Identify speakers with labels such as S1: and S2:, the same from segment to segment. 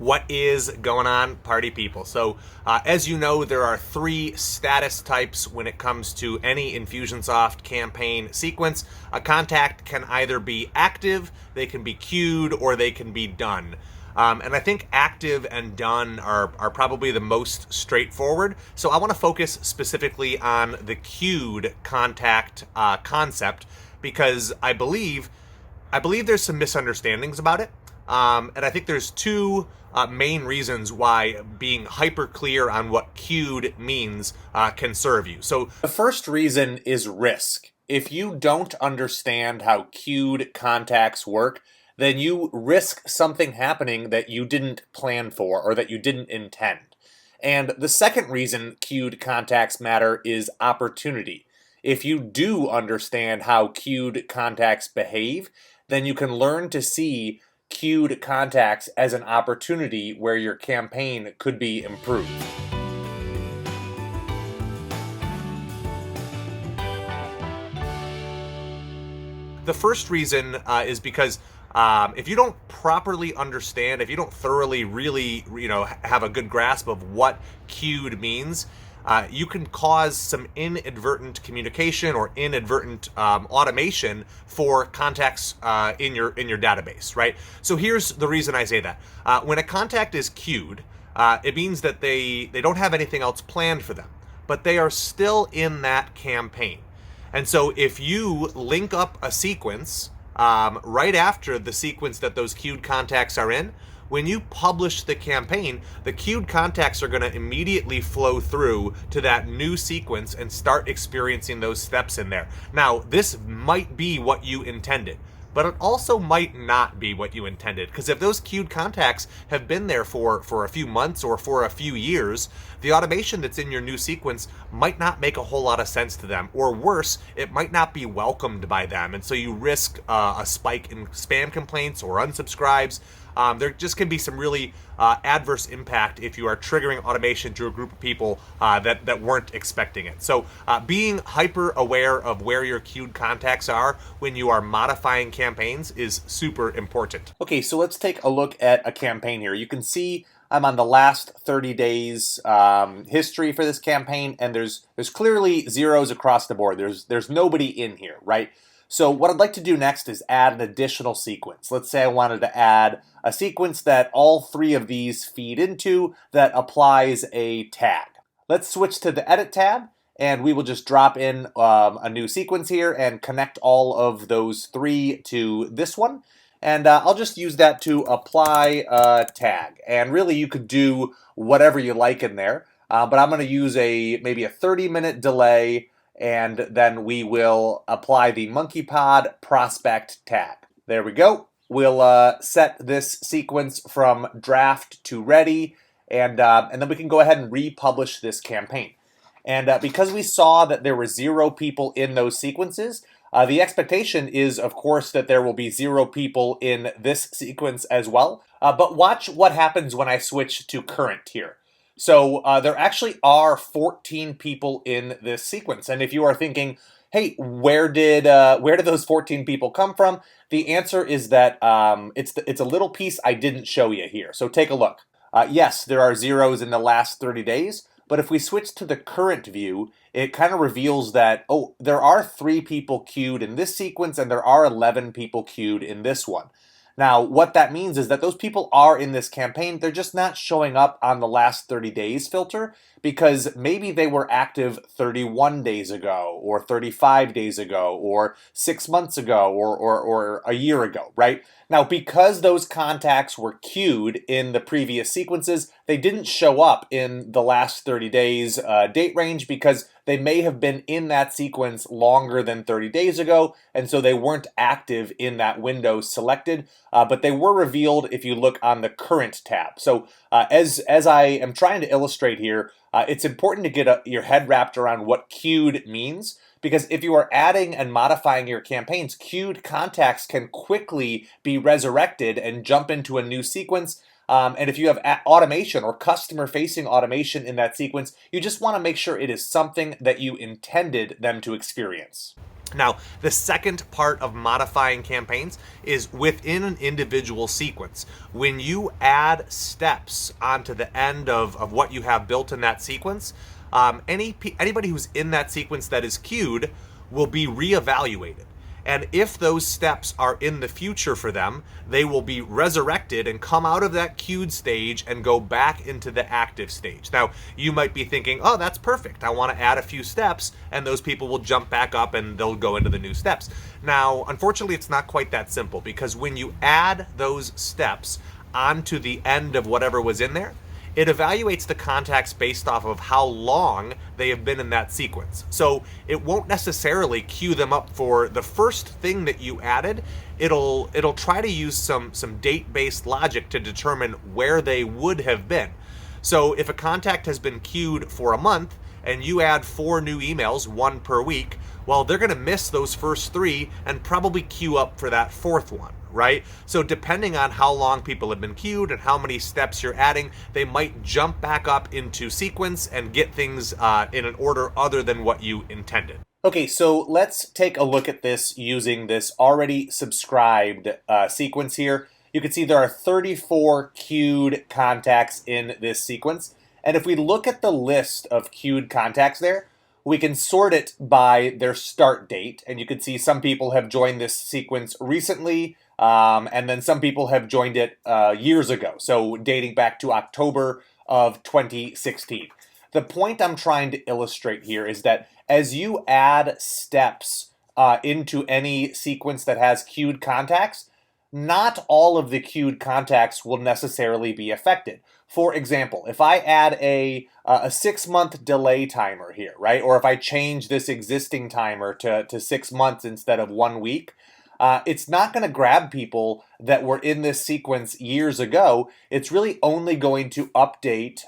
S1: What is going on, party people? So, as you know, there are three status types when it comes to any Infusionsoft campaign sequence. A contact can either be active, they can be queued, or they can be done. And I think active and done are probably the most straightforward. So I want to focus specifically on the queued contact concept because I believe there's some misunderstandings about it. And I think there's two main reasons why being hyper clear on what queued means can serve you. So the first reason is risk. If you don't understand how queued contacts work, then you risk something happening that you didn't plan for or that you didn't intend. And the second reason queued contacts matter is opportunity. If you do understand how queued contacts behave, then you can learn to see queued contacts as an opportunity where your campaign could be improved. The first reason is because if you don't properly understand, if you don't thoroughly really, have a good grasp of what queued means, you can cause some inadvertent communication or inadvertent automation for contacts in your database, right? So here's the reason I say that. When a contact is queued, it means that they don't have anything else planned for them, but they are still in that campaign. And so if you link up a sequence right after the sequence that those queued contacts are in, when you publish the campaign, the queued contacts are going to immediately flow through to that new sequence and start experiencing those steps in there. Now, this might be what you intended, but it also might not be what you intended, because if those queued contacts have been there for a few months or for a few years, the automation that's in your new sequence might not make a whole lot of sense to them, or worse, it might not be welcomed by them, and so you risk a spike in spam complaints or unsubscribes. There just can be some really adverse impact if you are triggering automation to a group of people that weren't expecting it. So being hyper aware of where your queued contacts are when you are modifying campaigns is super important. Okay, so let's take a look at a campaign here. You can see I'm on the last 30 days history for this campaign, and there's clearly zeros across the board. There's nobody in here, right? So what I'd like to do next is add an additional sequence. Let's say I wanted to add a sequence that all three of these feed into that applies a tag. Let's switch to the Edit tab, and we will just drop in a new sequence here and connect all of those three to this one. And I'll just use that to apply a tag. And really, you could do whatever you like in there. But I'm going to use maybe a 30-minute delay, and then we will apply the MonkeyPod prospect tag. There we go. We'll set this sequence from draft to ready, and then we can go ahead and republish this campaign. And because we saw that there were 0 people in those sequences, the expectation is, of course, that there will be 0 people in this sequence as well. But watch what happens when I switch to current here. So there actually are 14 people in this sequence. And if you are thinking, hey, where did those 14 people come from? The answer is that it's a little piece I didn't show you here. So take a look. Yes, there are zeros in the last 30 days. But if we switch to the current view, it kind of reveals that, oh, there are 3 people queued in this sequence and there are 11 people queued in this one. Now, what that means is that those people are in this campaign. They're just not showing up on the last 30 days filter because maybe they were active 31 days ago or 35 days ago or 6 months ago or a year ago, right? Now, because those contacts were queued in the previous sequences, they didn't show up in the last 30 days date range because they may have been in that sequence longer than 30 days ago, and so they weren't active in that window selected, but they were revealed if you look on the current tab. So as I am trying to illustrate here, it's important to get your head wrapped around what queued means, because if you are adding and modifying your campaigns, queued contacts can quickly be resurrected and jump into a new sequence. And if you have automation or customer-facing automation in that sequence, you just want to make sure it is something that you intended them to experience. Now, the second part of modifying campaigns is within an individual sequence. When you add steps onto the end of what you have built in that sequence, anybody who's in that sequence that is queued will be reevaluated. And if those steps are in the future for them, they will be resurrected and come out of that queued stage and go back into the active stage. Now, you might be thinking, oh, that's perfect. I want to add a few steps, and those people will jump back up and they'll go into the new steps. Now, unfortunately, it's not quite that simple, because when you add those steps onto the end of whatever was in there, it evaluates the contacts based off of how long they have been in that sequence. So it won't necessarily queue them up for the first thing that you added. It'll try to use some date-based logic to determine where they would have been. So if a contact has been queued for a month and you add 4 new emails, 1 per week, well, they're going to miss those first 3 and probably queue up for that 4th one, right? So depending on how long people have been queued and how many steps you're adding, they might jump back up into sequence and get things in an order other than what you intended. Okay, so let's take a look at this using this already subscribed sequence here. You can see there are 34 queued contacts in this sequence. And if we look at the list of queued contacts there, we can sort it by their start date. And you can see some people have joined this sequence recently, and then some people have joined it years ago, so dating back to October of 2016. The point I'm trying to illustrate here is that as you add steps into any sequence that has queued contacts, not all of the queued contacts will necessarily be affected. For example, if I add a 6-month delay timer here, right? Or if I change this existing timer to 6 months instead of 1 week, it's not going to grab people that were in this sequence years ago. It's really only going to update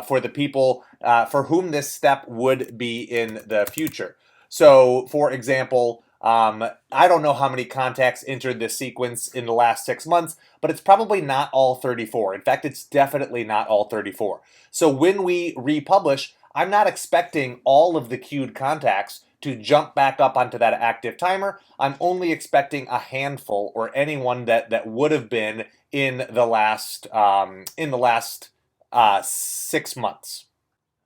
S1: for the people for whom this step would be in the future. So, for example, I don't know how many contacts entered this sequence in the last 6 months, but it's probably not all 34. In fact, it's definitely not all 34. So when we republish, I'm not expecting all of the queued contacts to jump back up onto that active timer. I'm only expecting a handful, or anyone that would have been in the last 6 months.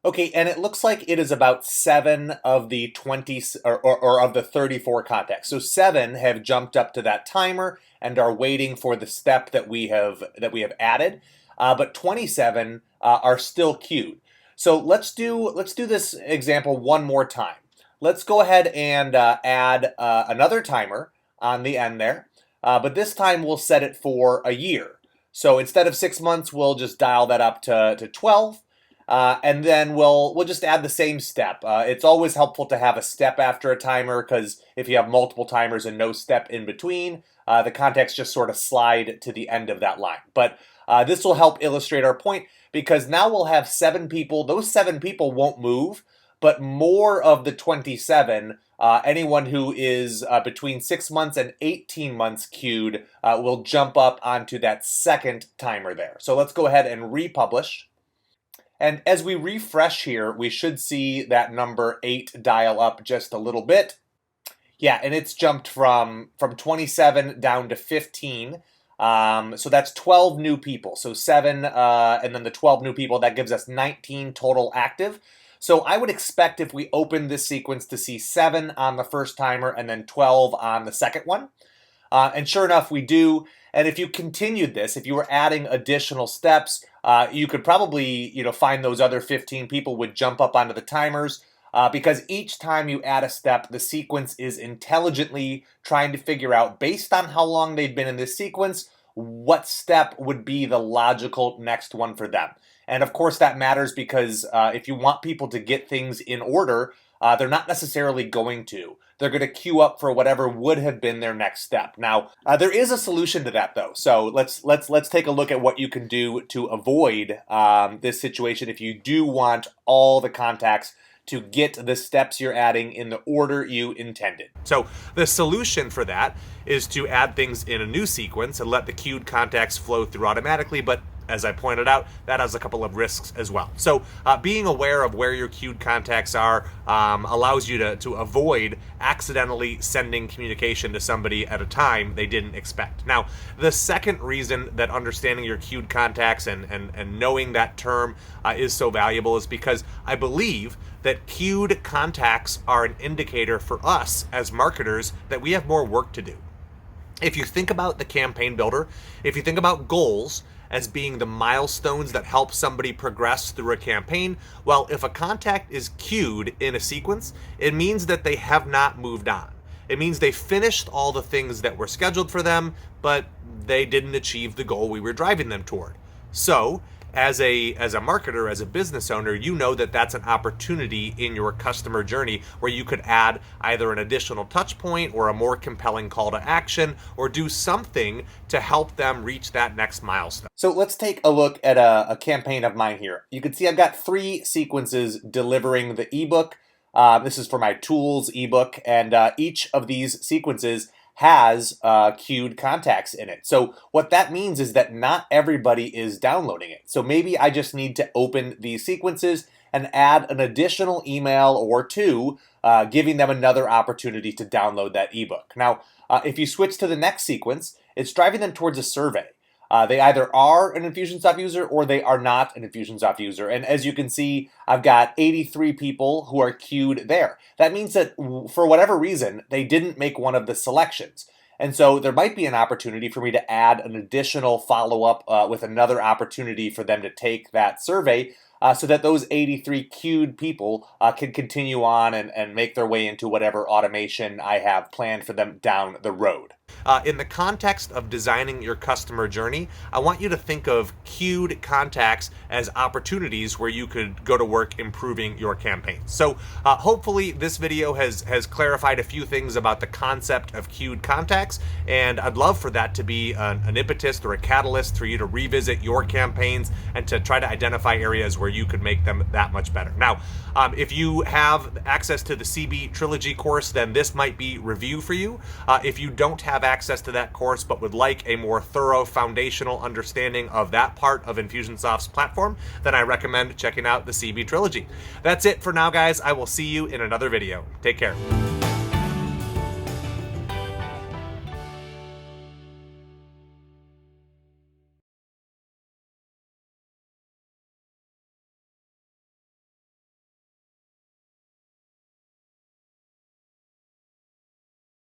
S1: Okay, and it looks like it is about 7 of the 20 or of the 34 contacts. So 7 have jumped up to that timer and are waiting for the step that we have added, but 27 are still queued. So let's do this example one more time. Let's go ahead and add another timer on the end there, but this time we'll set it for a year. So instead of 6 months, we'll just dial that up to 12. And then we'll just add the same step. It's always helpful to have a step after a timer, because if you have multiple timers and no step in between, the contacts just sort of slide to the end of that line. But this will help illustrate our point, because now we'll have 7 people. Those 7 people won't move, but more of the 27, anyone who is between 6 months and 18 months queued, will jump up onto that second timer there. So let's go ahead and republish. And as we refresh here, we should see that number 8 dial up just a little bit. Yeah, and it's jumped from 27 down to 15. So that's 12 new people. So 7 and then the 12 new people, that gives us 19 total active. So I would expect if we open this sequence to see 7 on the first timer and then 12 on the second one. And sure enough, we do. And if you continued this, if you were adding additional steps, you could probably, find those other 15 people would jump up onto the timers, because each time you add a step, the sequence is intelligently trying to figure out, based on how long they've been in this sequence, what step would be the logical next one for them. And of course that matters, because if you want people to get things in order, they're not necessarily going to. They're going to queue up for whatever would have been their next step. Now, there is a solution to that, though. So let's take a look at what you can do to avoid this situation if you do want all the contacts to get the steps you're adding in the order you intended. So the solution for that is to add things in a new sequence and let the queued contacts flow through automatically. But as I pointed out, that has a couple of risks as well. So being aware of where your queued contacts are allows you to avoid accidentally sending communication to somebody at a time they didn't expect. Now, the second reason that understanding your queued contacts and knowing that term is so valuable is because I believe that queued contacts are an indicator for us as marketers that we have more work to do. If you think about the campaign builder, if you think about goals as being the milestones that help somebody progress through a campaign, well, if a contact is queued in a sequence, it means that they have not moved on. It means they finished all the things that were scheduled for them, but they didn't achieve the goal we were driving them toward. So, as a marketer, as a business owner, you know that that's an opportunity in your customer journey where you could add either an additional touch point or a more compelling call to action or do something to help them reach that next milestone. So let's take a look at a campaign of mine here. You can see I've got 3 sequences delivering the ebook. This is for my tools ebook, and each of these sequences has queued contacts in it. So what that means is that not everybody is downloading it. So maybe I just need to open these sequences and add an additional email or 2, giving them another opportunity to download that ebook. Now, if you switch to the next sequence, it's driving them towards a survey. They either are an Infusionsoft user or they are not an Infusionsoft user. And as you can see, I've got 83 people who are queued there. That means that for whatever reason, they didn't make one of the selections. And so there might be an opportunity for me to add an additional follow-up with another opportunity for them to take that survey so that those 83 queued people can continue on and make their way into whatever automation I have planned for them down the road. In the context of designing your customer journey, I want you to think of queued contacts as opportunities where you could go to work improving your campaigns. So hopefully this video has clarified a few things about the concept of queued contacts, and I'd love for that to be an impetus or a catalyst for you to revisit your campaigns and to try to identify areas where you could make them that much better. Now, if you have access to the CB Trilogy course, then this might be review for you. If you don't have access to that course but would like a more thorough foundational understanding of that part of Infusionsoft's platform, then I recommend checking out the CB Trilogy. That's it for now, guys. I will see you in another video. Take care.